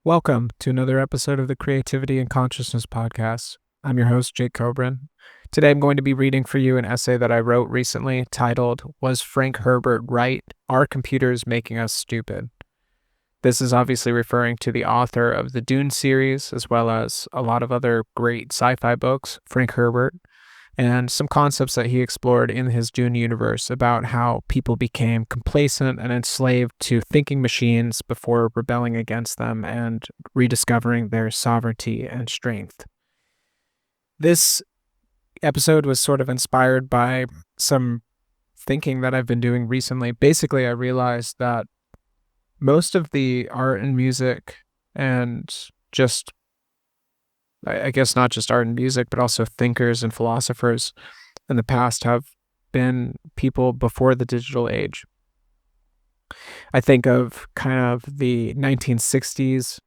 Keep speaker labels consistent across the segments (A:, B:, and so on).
A: Welcome to another episode of the Creativity and Consciousness Podcast. I'm your host, Jake Cobran. Today I'm going to be reading for you an essay that I wrote recently titled, Was Frank Herbert Right? Are Computers Making Us Stupid? This is obviously referring to the author of the Dune series, as well as a lot of other great sci-fi books, Frank Herbert, and some concepts that he explored in his Dune universe about how people became complacent and enslaved to thinking machines before rebelling against them and rediscovering their sovereignty and strength. This episode was sort of inspired by some thinking that I've been doing recently. Basically, I realized that most of the art and music and just I guess not just art and music, but also thinkers and philosophers in the past have been people before the digital age. I think of kind of the 1960s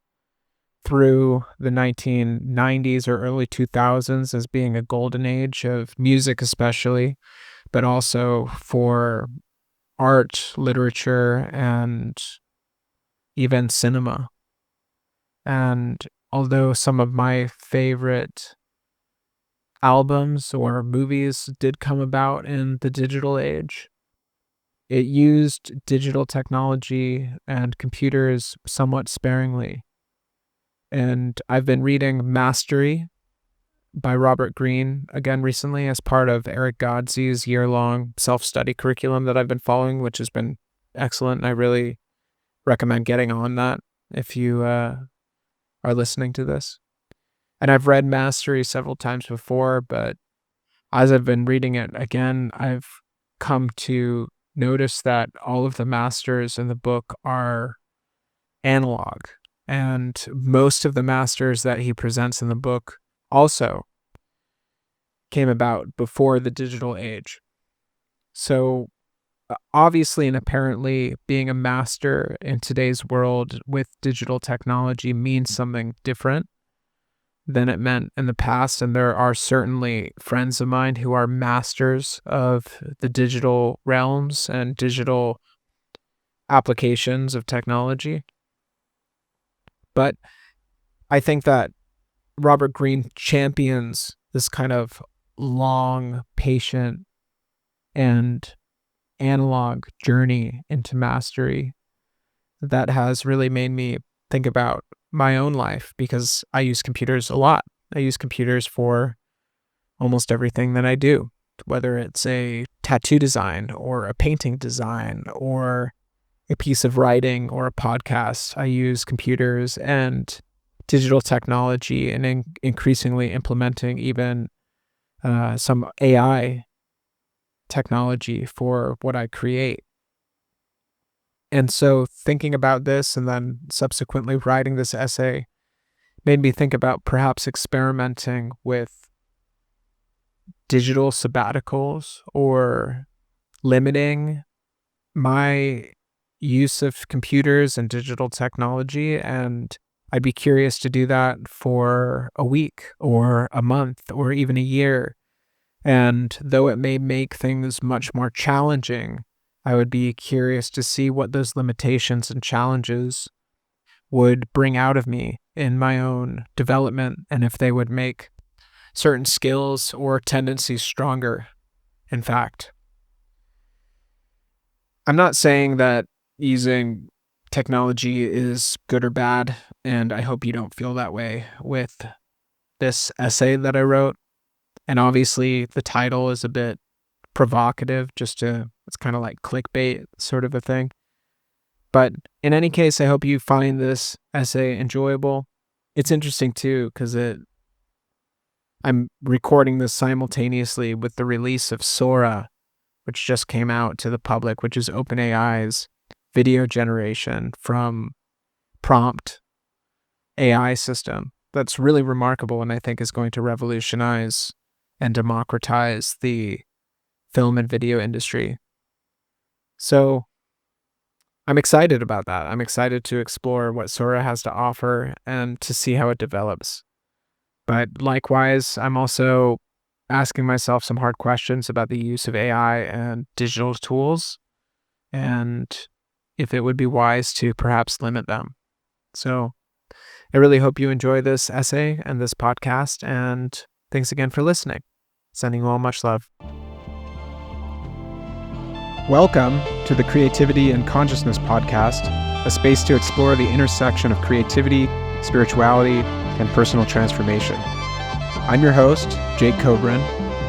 A: through the 1990s or early 2000s as being a golden age of music, especially, but also for art, literature, and even cinema. And although some of my favorite albums or movies did come about in the digital age, it used digital technology and computers somewhat sparingly. And I've been reading Mastery by Robert Greene again recently as part of Eric Godsey's year-long self-study curriculum that I've been following, which has been excellent. And I really recommend getting on that if you are listening to this. And I've read Mastery several times before, but as I've been reading it again, I've come to notice that all of the masters in the book are analog. And most of the masters that he presents in the book also came about before the digital age. So obviously and apparently being a master in today's world with digital technology means something different than it meant in the past. And there are certainly friends of mine who are masters of the digital realms and digital applications of technology. But I think that Robert Greene champions this kind of long, patient, and analog journey into mastery that has really made me think about my own life, because I use computers a lot. I use computers for almost everything that I do, whether it's a tattoo design or a painting design or a piece of writing or a podcast. I use computers and digital technology and increasingly implementing even some AI technology for what I create. And so thinking about this and then subsequently writing this essay made me think about perhaps experimenting with digital sabbaticals or limiting my use of computers and digital technology. And I'd be curious to do that for a week or a month or even a year. And though it may make things much more challenging, I would be curious to see what those limitations and challenges would bring out of me in my own development, and if they would make certain skills or tendencies stronger. In fact, I'm not saying that using technology is good or bad, and I hope you don't feel that way with this essay that I wrote. And obviously the title is a bit provocative, it's kind of like clickbait sort of a thing. But in any case, I hope you find this essay enjoyable. It's interesting too, because I'm recording this simultaneously with the release of Sora, which just came out to the public, which is OpenAI's video generation from prompt AI system. That's really remarkable, and I think is going to revolutionize and democratize the film and video industry. So I'm excited about that. I'm excited to explore what Sora has to offer and to see how it develops. But likewise, I'm also asking myself some hard questions about the use of AI and digital tools, and if it would be wise to perhaps limit them. So I really hope you enjoy this essay and this podcast, and thanks again for listening. Sending you all much love. Welcome to the Creativity and Consciousness Podcast, a space to explore the intersection of creativity, spirituality, and personal transformation. I'm your host, Jake Cobran,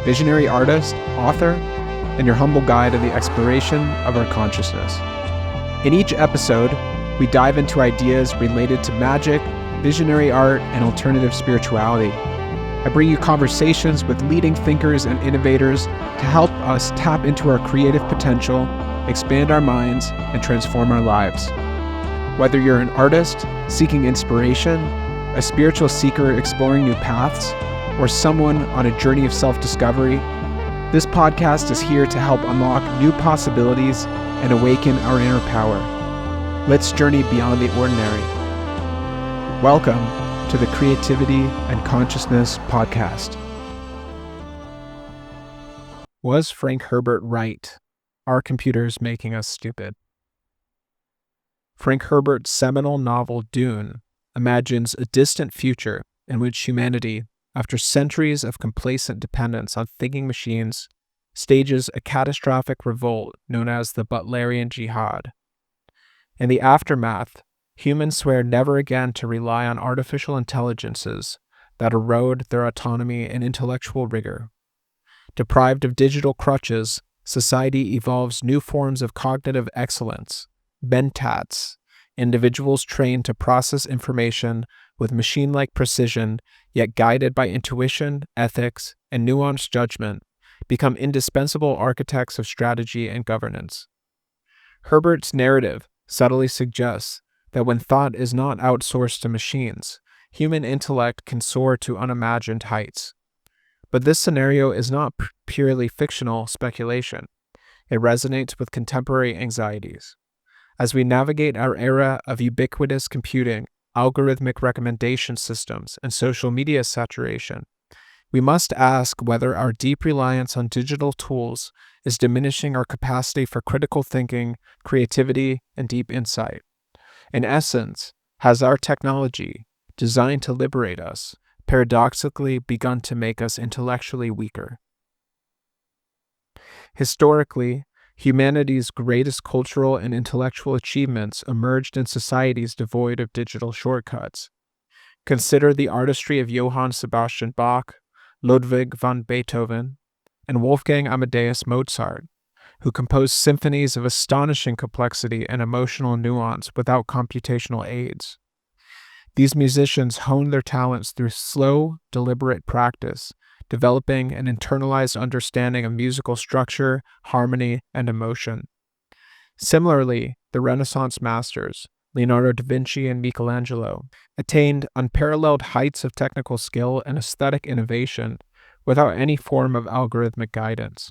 A: visionary artist, author, and your humble guide in the exploration of our consciousness. In each episode, we dive into ideas related to magic, visionary art, and alternative spirituality. I bring you conversations with leading thinkers and innovators to help us tap into our creative potential, expand our minds, and transform our lives. Whether you're an artist seeking inspiration, a spiritual seeker exploring new paths, or someone on a journey of self-discovery, this podcast is here to help unlock new possibilities and awaken our inner power. Let's journey beyond the ordinary. Welcome to the Creativity and Consciousness Podcast. Was Frank Herbert right? Are computers making us stupid? Frank Herbert's seminal novel Dune imagines a distant future in which humanity, after centuries of complacent dependence on thinking machines, stages a catastrophic revolt known as the Butlerian Jihad. In the aftermath, humans swear never again to rely on artificial intelligences that erode their autonomy and intellectual rigor. Deprived of digital crutches, society evolves new forms of cognitive excellence, mentats, individuals trained to process information with machine-like precision, yet guided by intuition, ethics, and nuanced judgment, become indispensable architects of strategy and governance. Herbert's narrative subtly suggests that when thought is not outsourced to machines, human intellect can soar to unimagined heights. But this scenario is not purely fictional speculation. It resonates with contemporary anxieties. As we navigate our era of ubiquitous computing, algorithmic recommendation systems, and social media saturation, we must ask whether our deep reliance on digital tools is diminishing our capacity for critical thinking, creativity, and deep insight. In essence, has our technology, designed to liberate us, paradoxically begun to make us intellectually weaker? Historically, humanity's greatest cultural and intellectual achievements emerged in societies devoid of digital shortcuts. Consider the artistry of Johann Sebastian Bach, Ludwig van Beethoven, and Wolfgang Amadeus Mozart, who composed symphonies of astonishing complexity and emotional nuance without computational aids. These musicians honed their talents through slow, deliberate practice, developing an internalized understanding of musical structure, harmony, and emotion. Similarly, the Renaissance masters, Leonardo da Vinci and Michelangelo, attained unparalleled heights of technical skill and aesthetic innovation without any form of algorithmic guidance.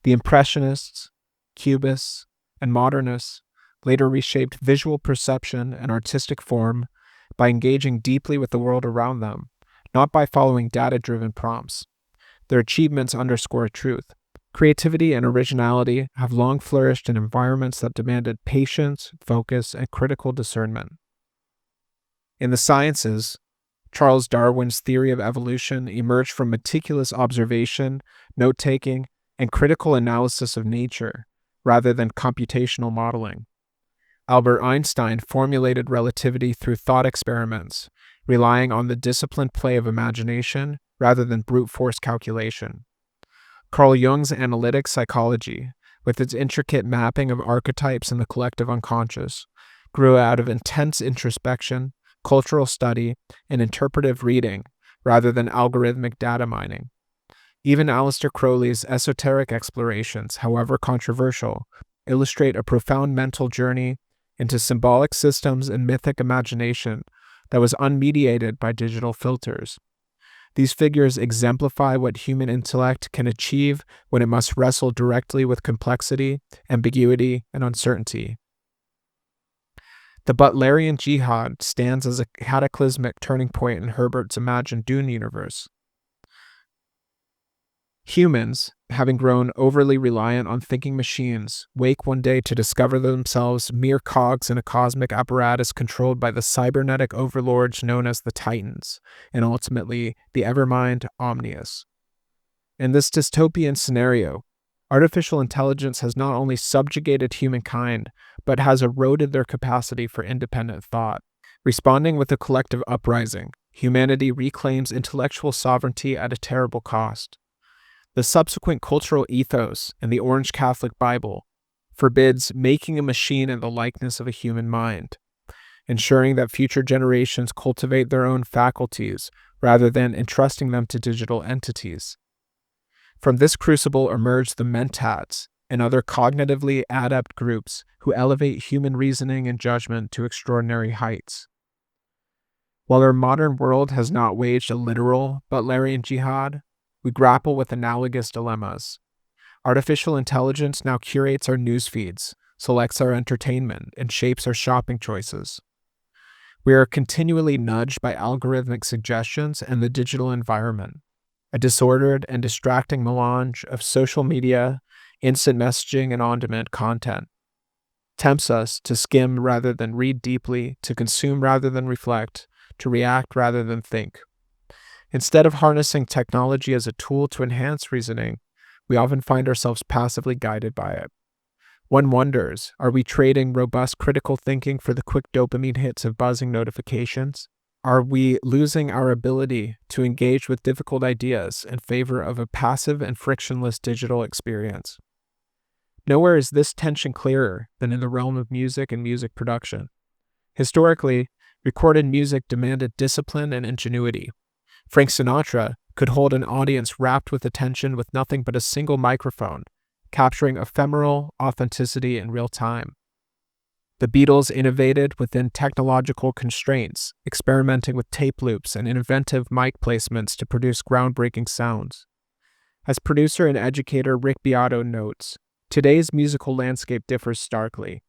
A: The Impressionists, Cubists, and Modernists later reshaped visual perception and artistic form by engaging deeply with the world around them, not by following data-driven prompts. Their achievements underscore a truth. Creativity and originality have long flourished in environments that demanded patience, focus, and critical discernment. In the sciences, Charles Darwin's theory of evolution emerged from meticulous observation, note-taking, and critical analysis of nature, rather than computational modeling. Albert Einstein formulated relativity through thought experiments, relying on the disciplined play of imagination rather than brute force calculation. Carl Jung's analytic psychology, with its intricate mapping of archetypes in the collective unconscious, grew out of intense introspection, cultural study, and interpretive reading, rather than algorithmic data mining. Even Aleister Crowley's esoteric explorations, however controversial, illustrate a profound mental journey into symbolic systems and mythic imagination that was unmediated by digital filters. These figures exemplify what human intellect can achieve when it must wrestle directly with complexity, ambiguity, and uncertainty. The Butlerian Jihad stands as a cataclysmic turning point in Herbert's imagined Dune universe. Humans, having grown overly reliant on thinking machines, wake one day to discover themselves mere cogs in a cosmic apparatus controlled by the cybernetic overlords known as the Titans, and ultimately the Evermind Omnius. In this dystopian scenario, artificial intelligence has not only subjugated humankind, but has eroded their capacity for independent thought. Responding with a collective uprising, humanity reclaims intellectual sovereignty at a terrible cost. The subsequent cultural ethos in the Orange Catholic Bible forbids making a machine in the likeness of a human mind, ensuring that future generations cultivate their own faculties rather than entrusting them to digital entities. From this crucible emerge the mentats and other cognitively adept groups who elevate human reasoning and judgment to extraordinary heights. While our modern world has not waged a literal Butlerian jihad, we grapple with analogous dilemmas. Artificial intelligence now curates our news feeds, selects our entertainment, and shapes our shopping choices. We are continually nudged by algorithmic suggestions and the digital environment. A disordered and distracting melange of social media, instant messaging, and on-demand content tempts us to skim rather than read deeply, to consume rather than reflect, to react rather than think. Instead of harnessing technology as a tool to enhance reasoning, we often find ourselves passively guided by it. One wonders, are we trading robust critical thinking for the quick dopamine hits of buzzing notifications? Are we losing our ability to engage with difficult ideas in favor of a passive and frictionless digital experience? Nowhere is this tension clearer than in the realm of music and music production. Historically, recorded music demanded discipline and ingenuity. Frank Sinatra could hold an audience rapt with attention with nothing but a single microphone, capturing ephemeral authenticity in real time. The Beatles innovated within technological constraints, experimenting with tape loops and inventive mic placements to produce groundbreaking sounds. As producer and educator Rick Beato notes, today's musical landscape differs starkly.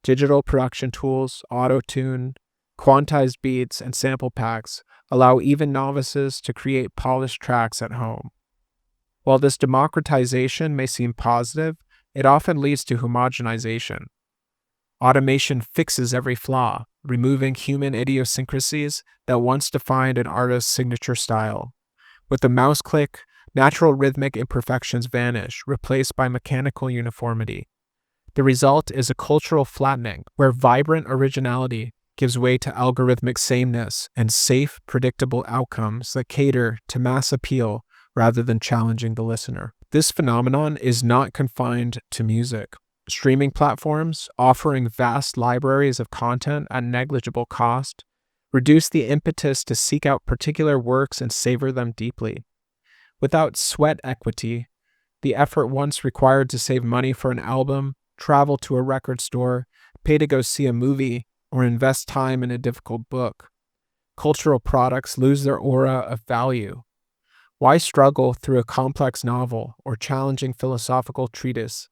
A: Digital production tools, auto-tune, quantized beats, and sample packs allow even novices to create polished tracks at home. While this democratization may seem positive, it often leads to homogenization. Automation fixes every flaw, removing human idiosyncrasies that once defined an artist's signature style. With a mouse click, natural rhythmic imperfections vanish, replaced by mechanical uniformity. The result is a cultural flattening, where vibrant originality gives way to algorithmic sameness and safe, predictable outcomes that cater to mass appeal rather than challenging the listener. This phenomenon is not confined to music. Streaming platforms, offering vast libraries of content at negligible cost, reduce the impetus to seek out particular works and savor them deeply. Without sweat equity, the effort once required to save money for an album, travel to a record store, pay to go see a movie, or invest time in a difficult book. Cultural products lose their aura of value. Why struggle through a complex novel or challenging philosophical treatise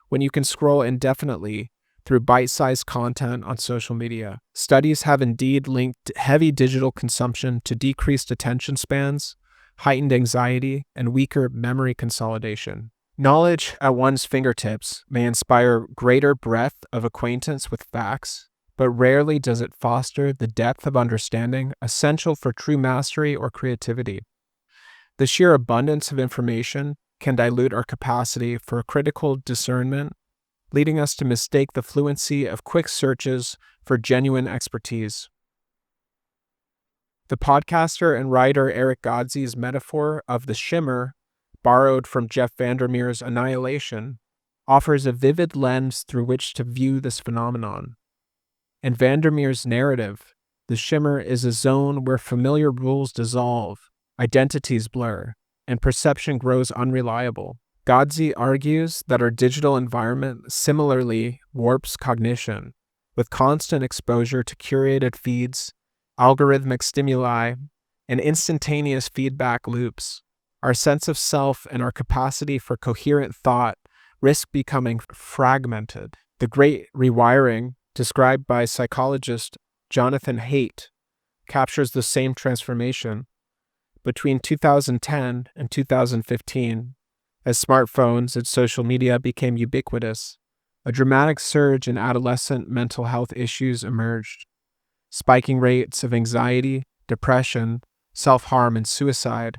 A: when you can scroll indefinitely through bite-sized content on social media? Studies have indeed linked heavy digital consumption to decreased attention spans, heightened anxiety, and weaker memory consolidation. Knowledge at one's fingertips may inspire greater breadth of acquaintance with facts, but rarely does it foster the depth of understanding essential for true mastery or creativity. The sheer abundance of information can dilute our capacity for critical discernment, leading us to mistake the fluency of quick searches for genuine expertise. The podcaster and writer Eric Godsey's metaphor of the shimmer, borrowed from Jeff Vandermeer's Annihilation, offers a vivid lens through which to view this phenomenon. In Vandermeer's narrative, the shimmer is a zone where familiar rules dissolve, identities blur, and perception grows unreliable. Godsey argues that our digital environment similarly warps cognition, with constant exposure to curated feeds, algorithmic stimuli, and instantaneous feedback loops. Our sense of self and our capacity for coherent thought risk becoming fragmented. The Great Rewiring, described by psychologist Jonathan Haidt, captures the same transformation. Between 2010 and 2015, As smartphones and social media became ubiquitous, a dramatic surge in adolescent mental health issues emerged. Spiking rates of anxiety, depression, self-harm, and suicide,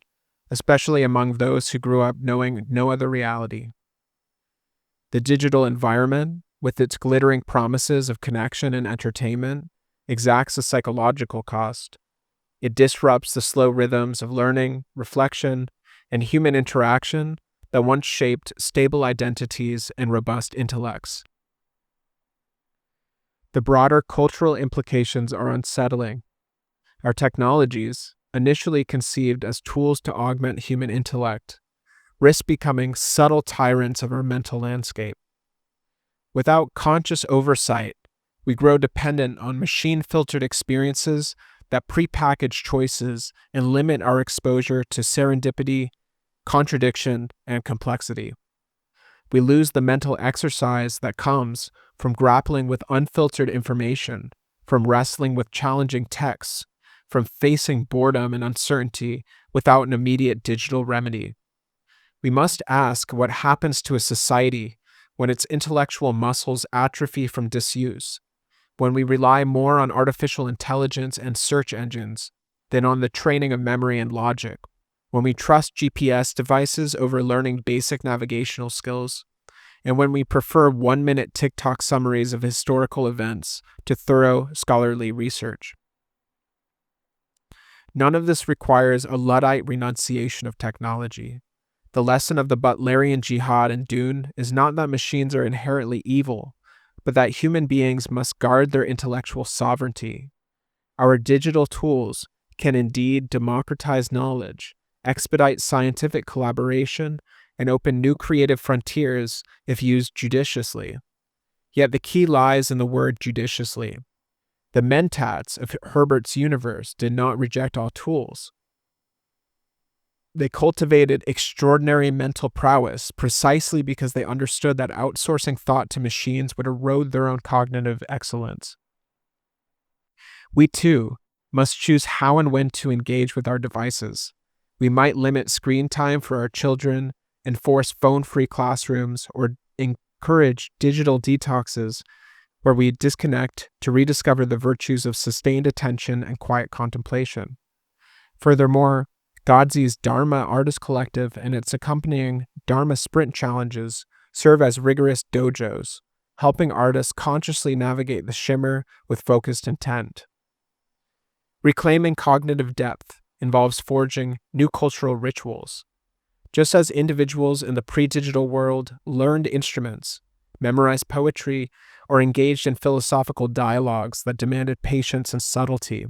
A: especially among those who grew up knowing no other reality. The digital environment, with its glittering promises of connection and entertainment, exacts a psychological cost. It disrupts the slow rhythms of learning, reflection, and human interaction that once shaped stable identities and robust intellects. The broader cultural implications are unsettling. Our technologies, initially conceived as tools to augment human intellect, risk becoming subtle tyrants of our mental landscape. Without conscious oversight, we grow dependent on machine-filtered experiences that prepackage choices and limit our exposure to serendipity, contradiction, and complexity. We lose the mental exercise that comes from grappling with unfiltered information, from wrestling with challenging texts, from facing boredom and uncertainty without an immediate digital remedy. We must ask what happens to a society when its intellectual muscles atrophy from disuse, when we rely more on artificial intelligence and search engines than on the training of memory and logic, when we trust GPS devices over learning basic navigational skills, and when we prefer 1-minute TikTok summaries of historical events to thorough scholarly research. None of this requires a Luddite renunciation of technology. The lesson of the Butlerian jihad in Dune is not that machines are inherently evil, but that human beings must guard their intellectual sovereignty. Our digital tools can indeed democratize knowledge, expedite scientific collaboration, and open new creative frontiers if used judiciously. Yet the key lies in the word judiciously. The mentats of Herbert's universe did not reject all tools. They cultivated extraordinary mental prowess precisely because they understood that outsourcing thought to machines would erode their own cognitive excellence. We, too, must choose how and when to engage with our devices. We might limit screen time for our children, enforce phone-free classrooms, or encourage digital detoxes where we disconnect to rediscover the virtues of sustained attention and quiet contemplation. Furthermore, Godzi's Dharma Artist Collective and its accompanying Dharma Sprint Challenges serve as rigorous dojos, helping artists consciously navigate the shimmer with focused intent. Reclaiming cognitive depth involves forging new cultural rituals. Just as individuals in the pre-digital world learned instruments, memorized poetry, or engaged in philosophical dialogues that demanded patience and subtlety,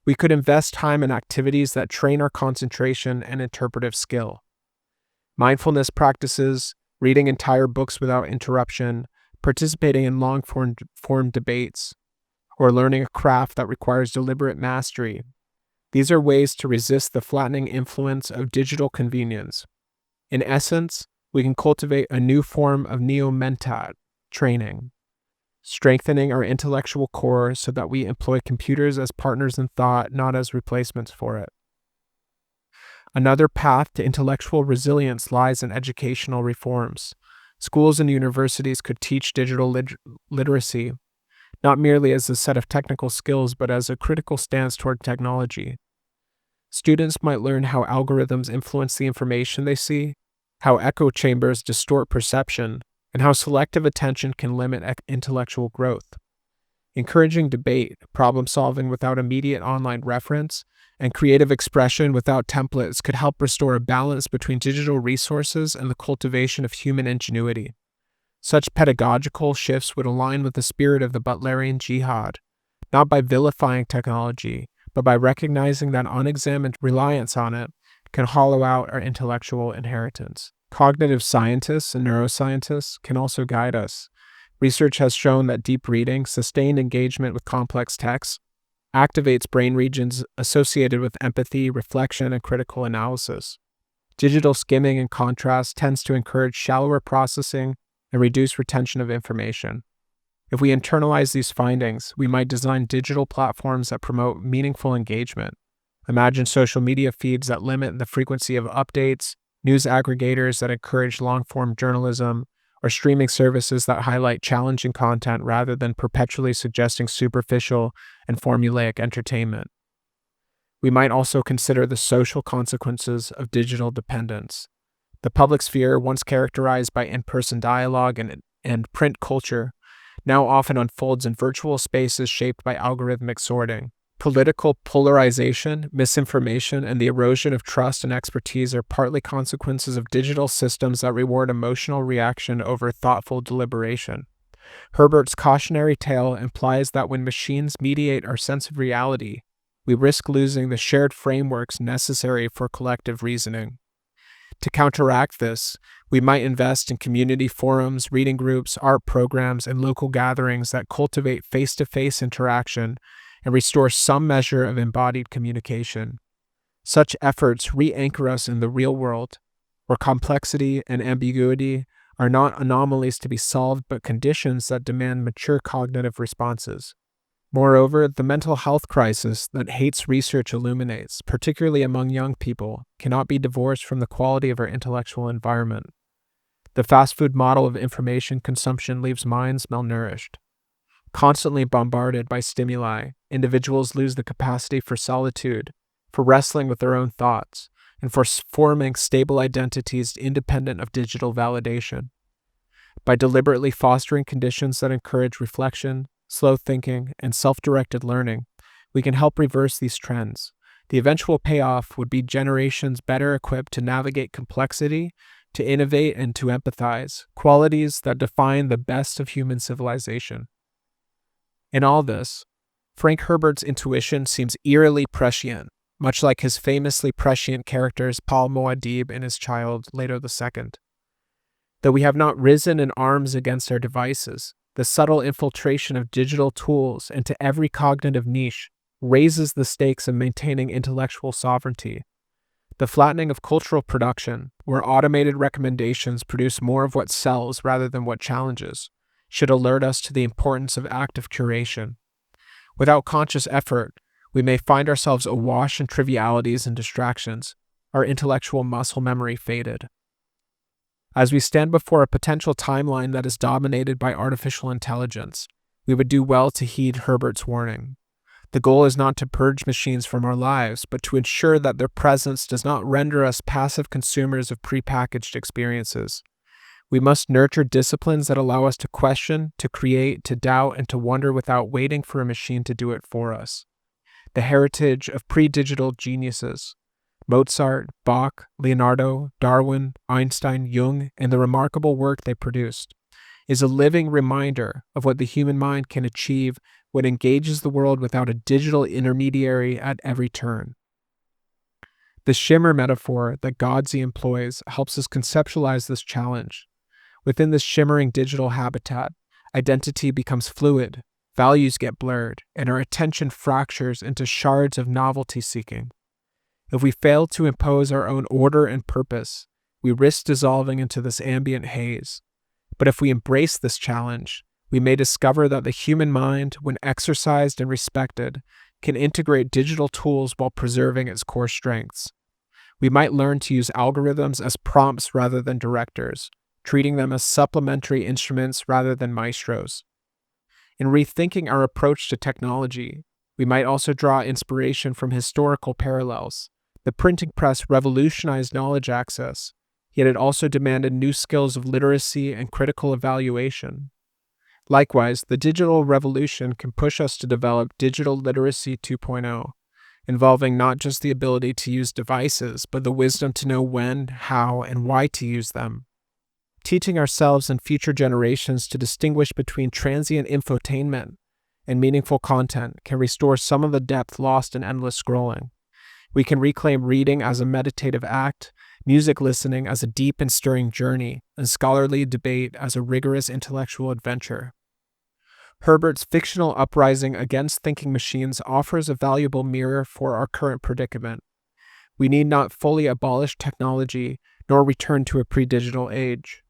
A: we could invest time in activities that train our concentration and interpretive skill. Mindfulness practices, reading entire books without interruption, participating in long-form debates, or learning a craft that requires deliberate mastery. These are ways to resist the flattening influence of digital convenience. In essence, we can cultivate a new form of neo-mentat training, strengthening our intellectual core so that we employ computers as partners in thought, not as replacements for it. Another path to intellectual resilience lies in educational reforms. Schools and universities could teach digital literacy, not merely as a set of technical skills, but as a critical stance toward technology. Students might learn how algorithms influence the information they see, how echo chambers distort perception, and how selective attention can limit intellectual growth. Encouraging debate, problem-solving without immediate online reference, and creative expression without templates could help restore a balance between digital resources and the cultivation of human ingenuity. Such pedagogical shifts would align with the spirit of the Butlerian jihad, not by vilifying technology, but by recognizing that unexamined reliance on it can hollow out our intellectual inheritance. Cognitive scientists and neuroscientists can also guide us. Research has shown that deep reading, sustained engagement with complex texts, activates brain regions associated with empathy, reflection, and critical analysis. Digital skimming, in contrast, tends to encourage shallower processing and reduce retention of information. If we internalize these findings, we might design digital platforms that promote meaningful engagement. Imagine social media feeds that limit the frequency of updates, news aggregators that encourage long-form journalism, or streaming services that highlight challenging content rather than perpetually suggesting superficial and formulaic entertainment. We might also consider the social consequences of digital dependence. The public sphere, once characterized by in-person dialogue and print culture, now often unfolds in virtual spaces shaped by algorithmic sorting. Political polarization, misinformation, and the erosion of trust and expertise are partly consequences of digital systems that reward emotional reaction over thoughtful deliberation. Herbert's cautionary tale implies that when machines mediate our sense of reality, we risk losing the shared frameworks necessary for collective reasoning. To counteract this, we might invest in community forums, reading groups, art programs, and local gatherings that cultivate face-to-face interaction and restore some measure of embodied communication. Such efforts re-anchor us in the real world, where complexity and ambiguity are not anomalies to be solved but conditions that demand mature cognitive responses. Moreover, the mental health crisis that Haight's research illuminates, particularly among young people, cannot be divorced from the quality of our intellectual environment. The fast food model of information consumption leaves minds malnourished. Constantly bombarded by stimuli, individuals lose the capacity for solitude, for wrestling with their own thoughts, and for forming stable identities independent of digital validation. By deliberately fostering conditions that encourage reflection, slow thinking, and self-directed learning, we can help reverse these trends. The eventual payoff would be generations better equipped to navigate complexity, to innovate, and to empathize, qualities that define the best of human civilization. In all this, Frank Herbert's intuition seems eerily prescient, much like his famously prescient characters Paul Moadib and his child, Leto II. Though we have not risen in arms against our devices, the subtle infiltration of digital tools into every cognitive niche raises the stakes of maintaining intellectual sovereignty. The flattening of cultural production, where automated recommendations produce more of what sells rather than what challenges, should alert us to the importance of active curation. Without conscious effort, we may find ourselves awash in trivialities and distractions, our intellectual muscle memory faded. As we stand before a potential timeline that is dominated by artificial intelligence, we would do well to heed Herbert's warning. The goal is not to purge machines from our lives, but to ensure that their presence does not render us passive consumers of prepackaged experiences. We must nurture disciplines that allow us to question, to create, to doubt, and to wonder without waiting for a machine to do it for us. The heritage of pre-digital geniuses, Mozart, Bach, Leonardo, Darwin, Einstein, Jung, and the remarkable work they produced, is a living reminder of what the human mind can achieve when it engages the world without a digital intermediary at every turn. The shimmer metaphor that Godsey employs helps us conceptualize this challenge. Within this shimmering digital habitat, identity becomes fluid, values get blurred, and our attention fractures into shards of novelty seeking. If we fail to impose our own order and purpose, we risk dissolving into this ambient haze. But if we embrace this challenge, we may discover that the human mind, when exercised and respected, can integrate digital tools while preserving its core strengths. We might learn to use algorithms as prompts rather than directors, treating them as supplementary instruments rather than maestros. In rethinking our approach to technology, we might also draw inspiration from historical parallels. The printing press revolutionized knowledge access, yet it also demanded new skills of literacy and critical evaluation. Likewise, the digital revolution can push us to develop digital literacy 2.0, involving not just the ability to use devices, but the wisdom to know when, how, and why to use them. Teaching ourselves and future generations to distinguish between transient infotainment and meaningful content can restore some of the depth lost in endless scrolling. We can reclaim reading as a meditative act, music listening as a deep and stirring journey, and scholarly debate as a rigorous intellectual adventure. Herbert's fictional uprising against thinking machines offers a valuable mirror for our current predicament. We need not fully abolish technology nor return to a pre-digital age.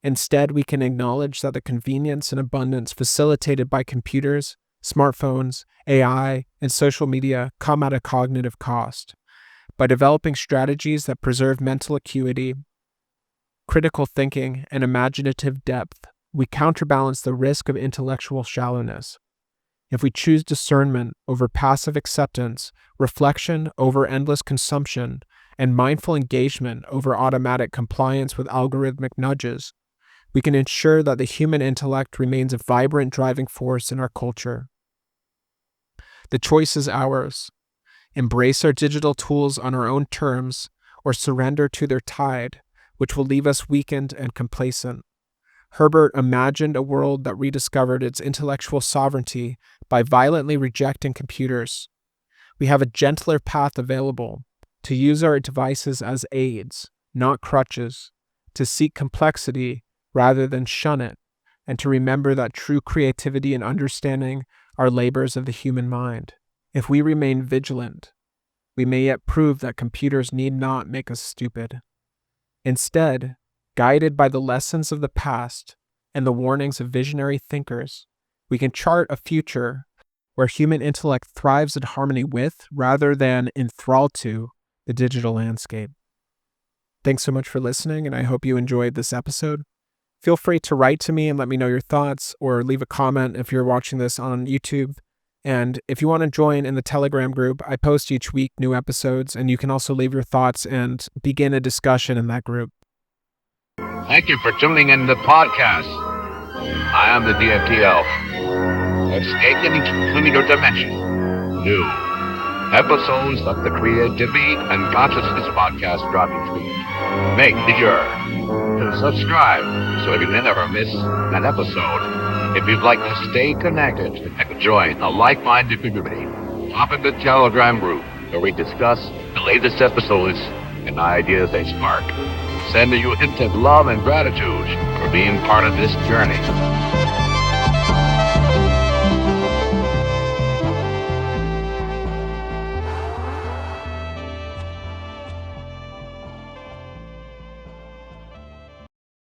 A: Instead, we can acknowledge that the convenience and abundance facilitated by computers, smartphones, AI, and social media come at a cognitive cost. By developing strategies that preserve mental acuity, critical thinking, and imaginative depth, we counterbalance the risk of intellectual shallowness. If we choose discernment over passive acceptance, reflection over endless consumption, and mindful engagement over automatic compliance with algorithmic nudges, we can ensure that the human intellect remains a vibrant driving force in our culture. The choice is ours. Embrace our digital tools on our own terms, or surrender to their tide, which will leave us weakened and complacent. Herbert imagined a world that rediscovered its intellectual sovereignty by violently rejecting computers. We have a gentler path available: to use our devices as aids, not crutches, to seek complexity rather than shun it, and to remember that true creativity and understanding are labors of the human mind. If we remain vigilant, we may yet prove that computers need not make us stupid. Instead, guided by the lessons of the past and the warnings of visionary thinkers, we can chart a future where human intellect thrives in harmony with, rather than enthralled to, the digital landscape. Thanks so much for listening, and I hope you enjoyed this episode. Feel free to write to me and let me know your thoughts, or leave a comment if you're watching this on YouTube. And if you want to join in the Telegram group, I post each week new episodes, and you can also leave your thoughts and begin a discussion in that group.
B: Thank you for tuning in to the podcast. I am the DFT Elf. Escaping into your dimension. New episodes of the Creativity and Consciousness podcast drop each week. Make sure to subscribe so you never miss an episode. If you'd like to stay connected and join a like-minded community, hop in the Telegram group where we discuss the latest episodes and ideas they spark. Sending you instant love and gratitude for being part of this journey.